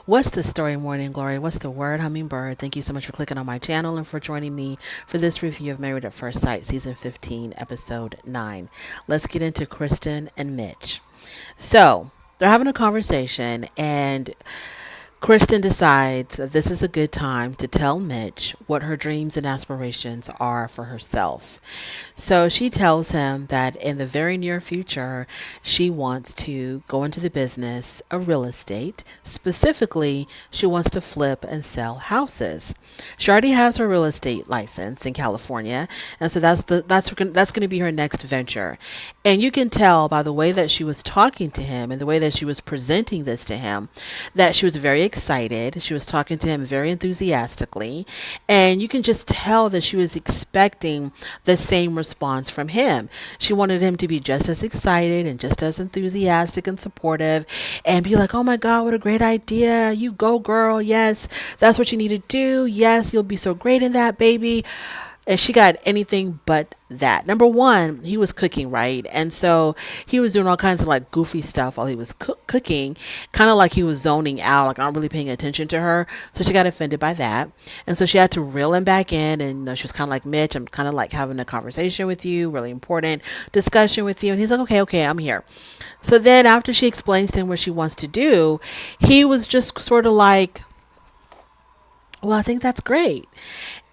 What's the story, Morning Glory? What's the word, Hummingbird? Thank you so much for clicking on my channel and for joining me for this review of Married at First Sight, Season 15, Episode 9. Let's get into Krysten and Mitch. So, they're having a conversation, and Krysten decides that this is a good time to tell Mitch what her dreams and aspirations are for herself. So she tells him that in the very near future, she wants to go into the business of real estate. Specifically, she wants to flip and sell houses. She already has her real estate license in California, and so that's going to be her next venture. And you can tell by the way that she was talking to him and the way that she was presenting this to him that she was very excited. She was talking to him very enthusiastically, and you can just tell that she was expecting the same response from him. She wanted him to be just as excited and just as enthusiastic and supportive and be like, "Oh my God, what a great idea. You go, girl. Yes, that's what you need to do. Yes, you'll be so great in that, baby." And she got anything but that. Number one, he was cooking, right? And so he was doing all kinds of like goofy stuff while he was cooking, kind of like he was zoning out, like not really paying attention to her. So she got offended by that. And so she had to reel him back in. And she was kind of like, "Mitch, I'm kind of like having a conversation with you, really important discussion with you." And he's like, okay, I'm here. So then after she explains to him what she wants to do, he was just sort of like, "Well, I think that's great."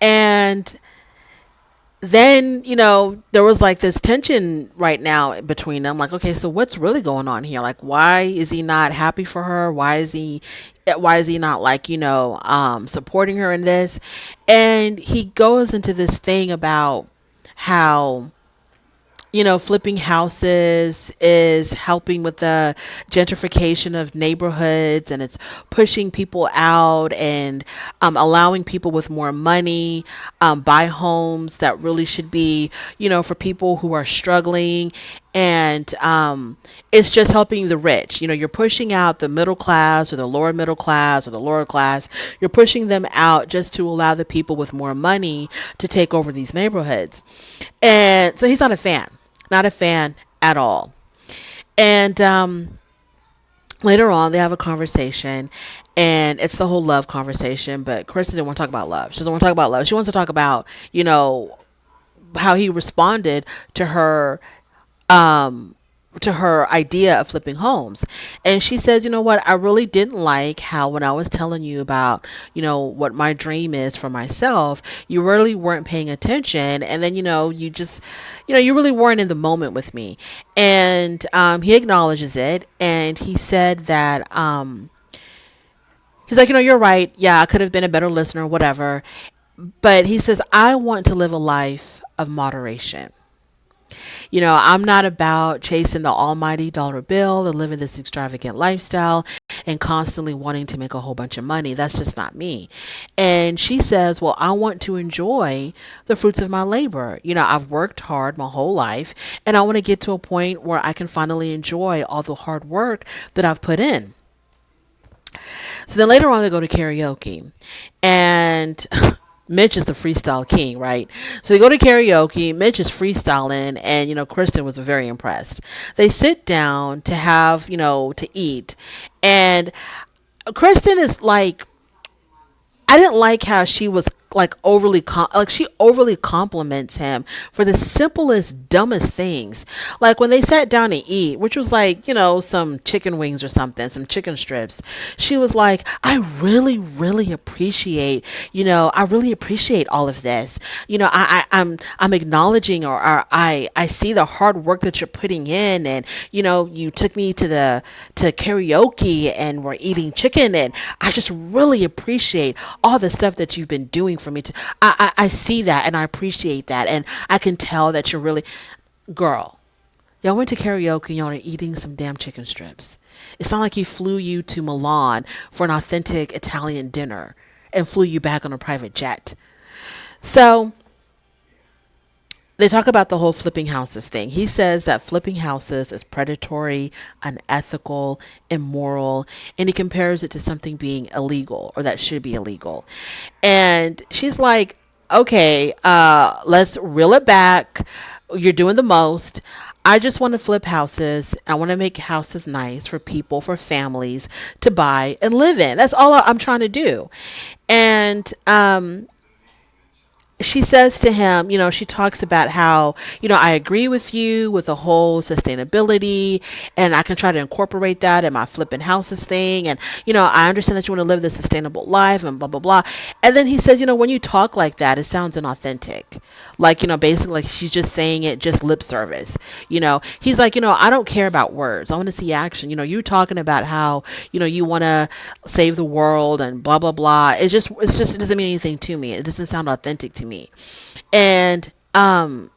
And then there was like this tension right now between them, like, okay, so what's really going on here? Like, why is he not happy for her? Why is he not like supporting her in this? And he goes into this thing about how flipping houses is helping with the gentrification of neighborhoods, and it's pushing people out and allowing people with more money buy homes that really should be, for people who are struggling. And it's just helping the rich. You're pushing out the middle class or the lower middle class or the lower class. You're pushing them out just to allow the people with more money to take over these neighborhoods. And so he's not a fan at all. And later on, they have a conversation, and it's the whole love conversation. But Krysten didn't want to talk about love. She doesn't want to talk about love. She wants to talk about, how he responded to her idea of flipping homes. And she says, "You know what? I really didn't like how when I was telling you about, what my dream is for myself, you really weren't paying attention. And then, you just, you really weren't in the moment with me." And he acknowledges it. And he said that, he's like, "You're right. Yeah, I could have been a better listener, whatever." But he says, "I want to live a life of moderation. I'm not about chasing the almighty dollar bill and living this extravagant lifestyle and constantly wanting to make a whole bunch of money. That's just not me." And she says, "Well, I want to enjoy the fruits of my labor. I've worked hard my whole life, and I want to get to a point where I can finally enjoy all the hard work that I've put in." So then later on, they go to karaoke, and Mitch is the freestyle king, right? So they go to karaoke. Mitch is freestyling, and Krysten was very impressed. They sit down to have to eat, and Krysten is like, I didn't like how she was like she overly compliments him for the simplest, dumbest things. Like when they sat down to eat, which was like, some chicken wings or something, some chicken strips. She was like, "I really, really appreciate, I really appreciate all of this. I'm acknowledging, or I see the hard work that you're putting in, and you took me to karaoke and we're eating chicken, and I just really appreciate all the stuff that you've been doing for me to I see that, and I appreciate that, and I can tell that you're really..." Girl, y'all went to karaoke and y'all are eating some damn chicken strips. It's not like he flew you to Milan for an authentic Italian dinner and flew you back on a private jet. So they talk about the whole flipping houses thing. He says that flipping houses is predatory, unethical, immoral, and he compares it to something being illegal, or that should be illegal. And she's like, okay, let's reel it back. You're doing the most. I just want to flip houses. I want to make houses nice for people, for families to buy and live in. That's all I'm trying to do. And she says to him, she talks about how, I agree with you with the whole sustainability, and I can try to incorporate that in my flipping houses thing. And, I understand that you want to live this sustainable life and blah, blah, blah. And then he says, when you talk like that, it sounds inauthentic. Like, basically like she's just saying it, just lip service. He's like, I don't care about words. I want to see action. You talking about how, you want to save the world and blah, blah, blah. It doesn't mean anything to me. It doesn't sound authentic to me. And you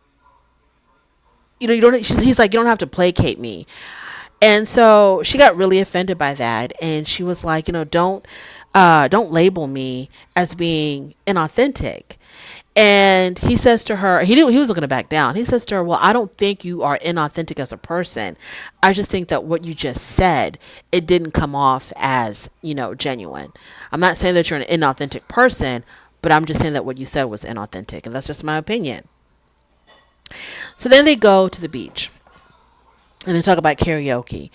don't he's like, you don't have to placate me. And so she got really offended by that, and she was like, don't label me as being inauthentic. And he says to her, he was looking to back down. He says to her, well, I don't think you are inauthentic as a person. I just think that what you just said, it didn't come off as, genuine. I'm not saying that you're an inauthentic person, but I'm just saying that what you said was inauthentic. And that's just my opinion. So then they go to the beach and they talk about karaoke.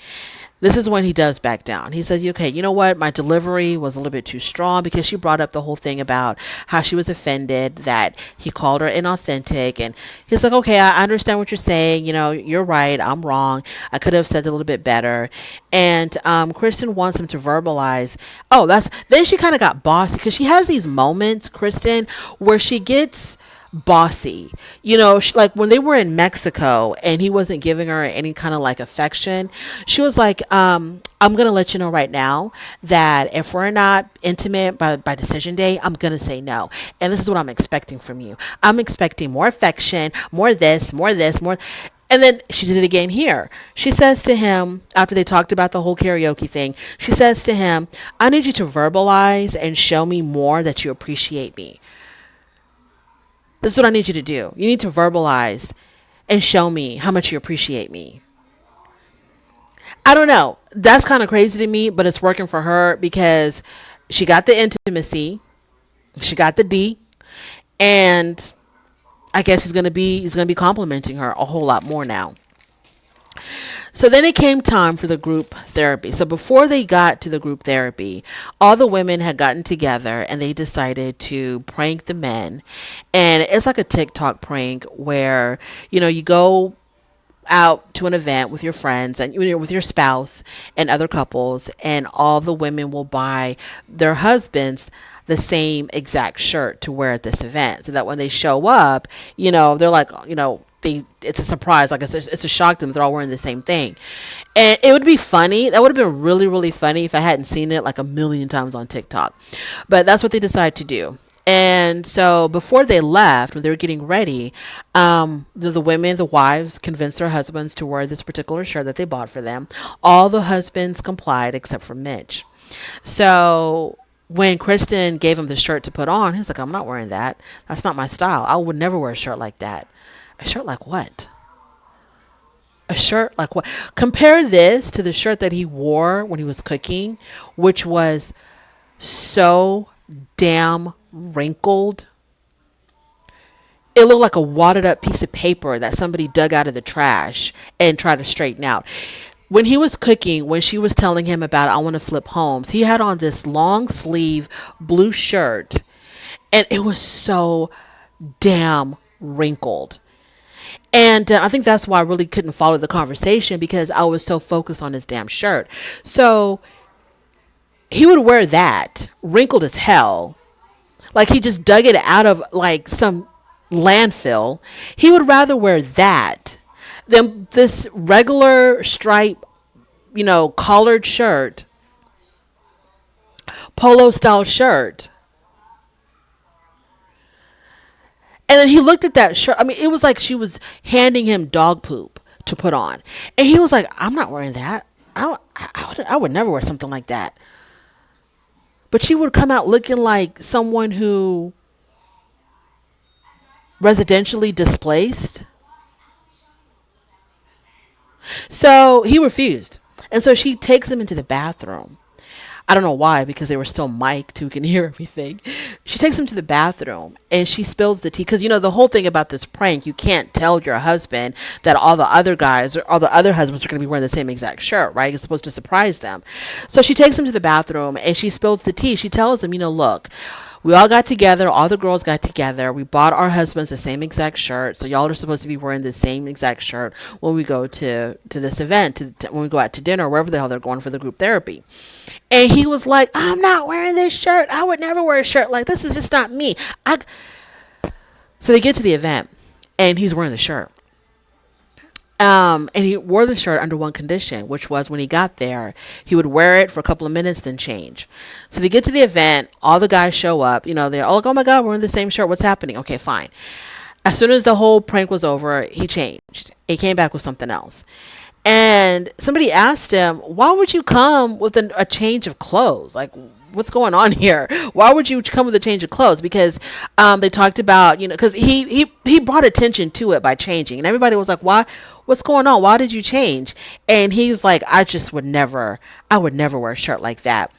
This is when he does back down. He says, okay, you know what? My delivery was a little bit too strong, because she brought up the whole thing about how she was offended that he called her inauthentic. And he's like, okay, I understand what you're saying. You're right. I'm wrong. I could have said it a little bit better. And Krysten wants him to verbalize. Then she kind of got bossy, because she has these moments, Krysten, where she gets bossy. Like when they were in Mexico and he wasn't giving her any kind of like affection, she was like, I'm gonna let you know right now that if we're not intimate by decision day, I'm gonna say no. And this is what I'm expecting from you. I'm expecting more affection, more this, more this, more. And then she did it again here. She says to him, after they talked about the whole karaoke thing, she says to him, I need you to verbalize and show me more that you appreciate me. This is what I need you to do. You need to verbalize and show me how much you appreciate me. I don't know. That's kind of crazy to me, but it's working for her, because she got the intimacy, she got the D, and I guess he's gonna be complimenting her a whole lot more now. So then it came time for the group therapy. So before they got to the group therapy, all the women had gotten together and they decided to prank the men. And it's like a TikTok prank where, you go out to an event with your friends and with your spouse and other couples, and all the women will buy their husbands the same exact shirt to wear at this event, so that when they show up, they're like, it's a surprise, like it's a shock to them, they're all wearing the same thing. And it would be funny. That would have been really, really funny if I hadn't seen it like a million times on TikTok. But that's what they decided to do. And so before they left, when they were getting ready, the women, the wives, convinced their husbands to wear this particular shirt that they bought for them. All the husbands complied except for Mitch. So when Krysten gave him the shirt to put on, he's like, I'm not wearing that. That's not my style. I would never wear a shirt like that. A shirt like what? A shirt like what? Compare this to the shirt that he wore when he was cooking, which was so damn wrinkled. It looked like a wadded up piece of paper that somebody dug out of the trash and tried to straighten out. When he was cooking, when she was telling him about, I want to flip homes, he had on this long sleeve blue shirt, and it was so damn wrinkled. And I think that's why I really couldn't follow the conversation, because I was so focused on his damn shirt. So he would wear that wrinkled as hell, like he just dug it out of like some landfill. He would rather wear that than this regular stripe, collared shirt, polo style shirt. And then he looked at that shirt. I mean, it was like she was handing him dog poop to put on. And he was like, I'm not wearing that. I would never wear something like that. But she would come out looking like someone who residentially displaced. So he refused. And so she takes him into the bathroom. I don't know why, because they were still mic'd who can hear everything. She takes him to the bathroom and she spills the tea. Because, the whole thing about this prank, you can't tell your husband that all the other guys or all the other husbands are going to be wearing the same exact shirt, right? It's supposed to surprise them. So she takes him to the bathroom and she spills the tea. She tells him, look, we all got together, all the girls got together. We bought our husbands the same exact shirt. So y'all are supposed to be wearing the same exact shirt when we go to this event, when we go out to dinner, wherever the hell they're going for the group therapy. And he was like, I'm not wearing this shirt. I would never wear a shirt like this. Is just not me. So they get to the event and he's wearing the shirt. And he wore the shirt under one condition, which was when he got there, he would wear it for a couple of minutes, then change. So they get to the event, all the guys show up, they're all like, oh my God, we're in the same shirt. What's happening? Okay, fine. As soon as the whole prank was over, he changed. He came back with something else. And somebody asked him, why would you come with a change of clothes? Like, what's going on here? Why would you come with a change of clothes? Because they talked about, because he brought attention to it by changing. And everybody was like, why? What's going on? Why did you change? And he was like, I would never wear a shirt like that.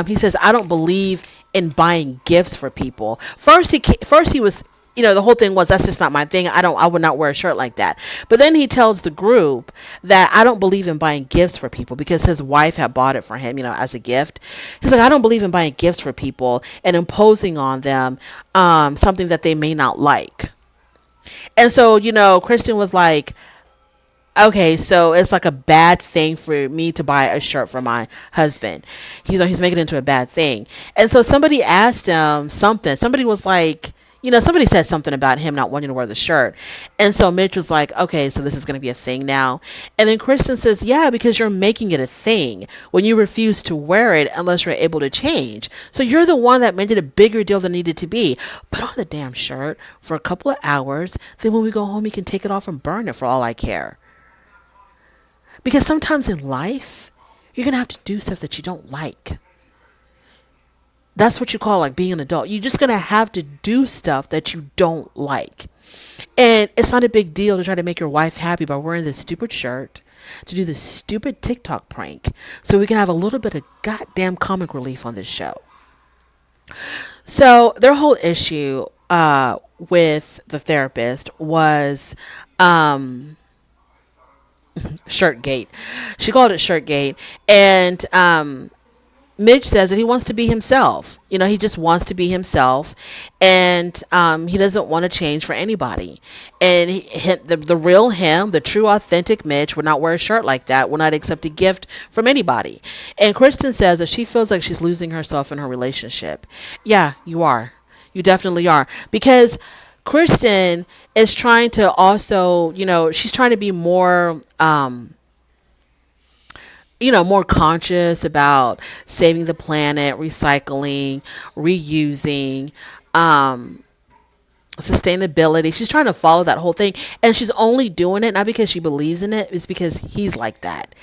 He says, I don't believe in buying gifts for people. First he was, the whole thing was, that's just not my thing. I would not wear a shirt like that. But then he tells the group that I don't believe in buying gifts for people because his wife had bought it for him, as a gift. He's like, I don't believe in buying gifts for people and imposing on them something that they may not like. And so, Krysten was like, okay, so it's like a bad thing for me to buy a shirt for my husband. He's making it into a bad thing. And so somebody asked him something. Somebody was like, somebody said something about him not wanting to wear the shirt. And so Mitch was like, okay, so this is going to be a thing now. And then Krysten says, yeah, because you're making it a thing when you refuse to wear it unless you're able to change. So you're the one that made it a bigger deal than it needed to be. Put on the damn shirt for a couple of hours. Then when we go home, you can take it off and burn it for all I care. Because sometimes in life, you're going to have to do stuff that you don't like. That's what you call like being an adult. You're just going to have to do stuff that you don't like. And it's not a big deal to try to make your wife happy by wearing this stupid shirt, to do this stupid TikTok prank, so we can have a little bit of goddamn comic relief on this show. So their whole issue with the therapist was Shirtgate. She called it Shirtgate. And Mitch says that he wants to be himself. He just wants to be himself. And he doesn't want to change for anybody. And the real him, the true authentic Mitch, would not wear a shirt like that, would not accept a gift from anybody. And Krysten says that she feels like she's losing herself in her relationship. Yeah, you are. You definitely are. Because Krysten is trying to also, she's trying to be more, more conscious about saving the planet, recycling, reusing, sustainability. She's trying to follow that whole thing. And she's only doing it not because she believes in it, it's because he's like that.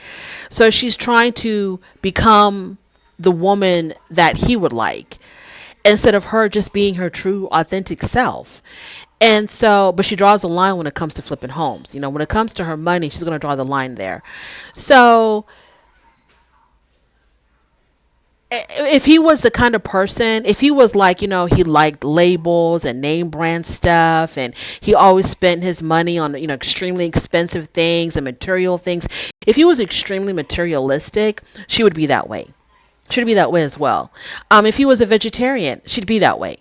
So she's trying to become the woman that he would like, instead of her just being her true authentic self. And so, but she draws a line when it comes to flipping homes. When it comes to her money, she's going to draw the line there. So if he was the kind of person, if he was like, he liked labels and name brand stuff, and he always spent his money on, extremely expensive things and material things. If he was extremely materialistic, she would be that way. She'd be that way as well. If he was a vegetarian, she'd be that way.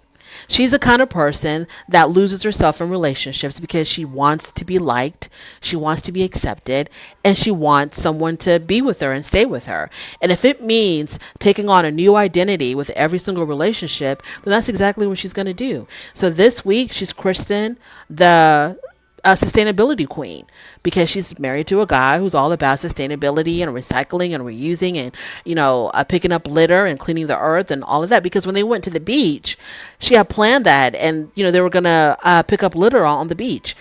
She's the kind of person that loses herself in relationships because she wants to be liked, she wants to be accepted, and she wants someone to be with her and stay with her. And if it means taking on a new identity with every single relationship, then that's exactly what she's going to do. So this week, she's Krysten, the sustainability queen, because she's married to a guy who's all about sustainability and recycling and reusing and picking up litter and cleaning the earth and all of that. Because when they went to the beach, she had planned that, and they were gonna pick up litter on the beach.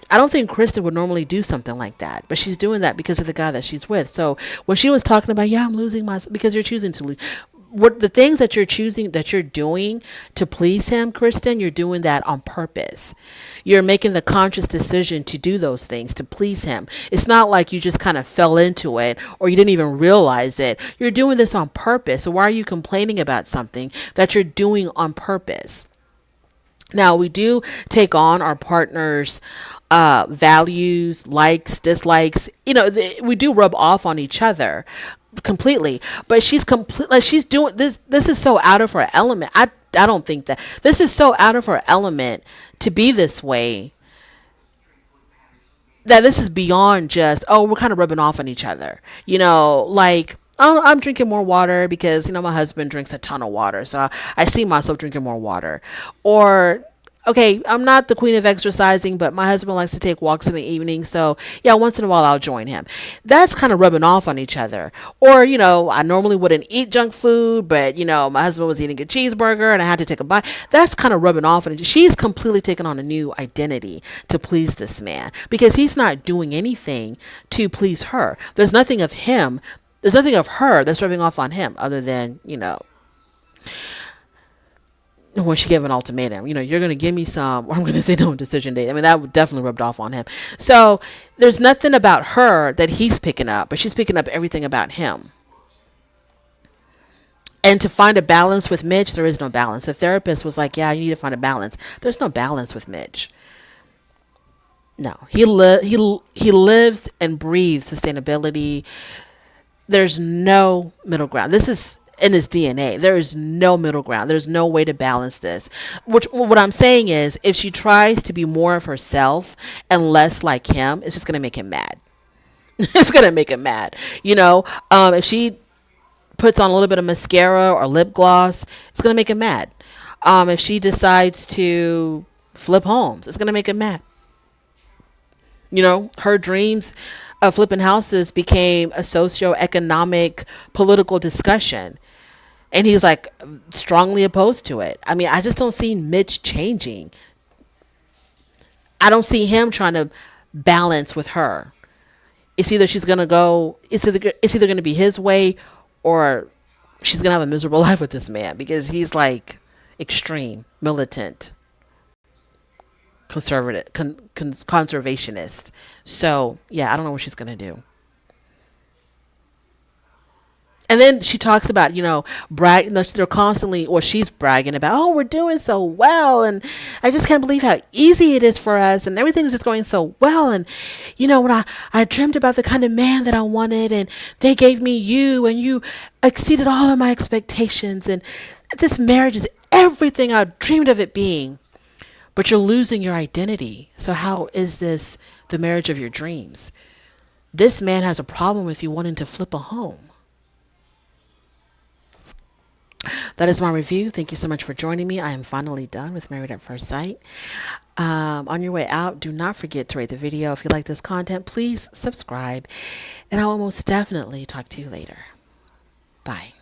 I don't think Krysten would normally do something like that, but she's doing that because of the guy that she's with. So when she was talking about, I'm losing myself, because you're choosing to lose. what the things that you're choosing, that you're doing to please him, Krysten, you're doing that on purpose. You're making the conscious decision to do those things to please him. It's not like you just kind of fell into it or you didn't even realize it. You're doing this on purpose. So why are you complaining about something that you're doing on purpose? Now, we do take on our partner's values, likes, dislikes. We do rub off on each other completely. But she's like she's doing this. This is so out of her element. I don't think that this is so out of her element to be this way, that this is beyond just, oh, we're kind of rubbing off on each other. Like, oh, I'm drinking more water because, my husband drinks a ton of water. So I see myself drinking more water. Or, okay, I'm not the queen of exercising, but my husband likes to take walks in the evening. So, yeah, once in a while I'll join him. That's kind of rubbing off on each other. Or, I normally wouldn't eat junk food, but, my husband was eating a cheeseburger and I had to take a bite. That's kind of rubbing off. And she's completely taken on a new identity to please this man because he's not doing anything to please her. There's nothing of him. There's nothing of her that's rubbing off on him other than, when she gave an ultimatum, you're going to give me some, or I'm going to say no on decision day. I mean, that would definitely rubbed off on him. So there's nothing about her that he's picking up, but she's picking up everything about him. And to find a balance with Mitch, there is no balance. The therapist was like, yeah, you need to find a balance. There's no balance with Mitch. No, he lives and breathes sustainability. There's no middle ground. This is in his DNA. There is no middle ground. There's no way to balance this. What I'm saying is, if she tries to be more of herself and less like him, it's just going to make him mad. It's going to make him mad. If she puts on a little bit of mascara or lip gloss, it's going to make him mad. If she decides to flip homes, it's going to make him mad. Her dreams of flipping houses became a socio-economic political discussion. And he's like strongly opposed to it. I mean, I just don't see Mitch changing. I don't see him trying to balance with her. It's either she's going to go, it's either going to be his way or she's going to have a miserable life with this man because he's like extreme, militant, conservative, conservationist. So yeah, I don't know what she's gonna do. And then she talks about, they're constantly, or she's bragging about, oh, we're doing so well. And I just can't believe how easy it is for us. And everything's just going so well. And, when I dreamt about the kind of man that I wanted and they gave me you and you exceeded all of my expectations. And this marriage is everything I dreamed of it being. But you're losing your identity. So how is this the marriage of your dreams? This man has a problem with you wanting to flip a home. That is my review. Thank you so much for joining me. I am finally done with Married at First Sight. On your way out, do not forget to rate the video. If you like this content, please subscribe. And I will most definitely talk to you later. Bye.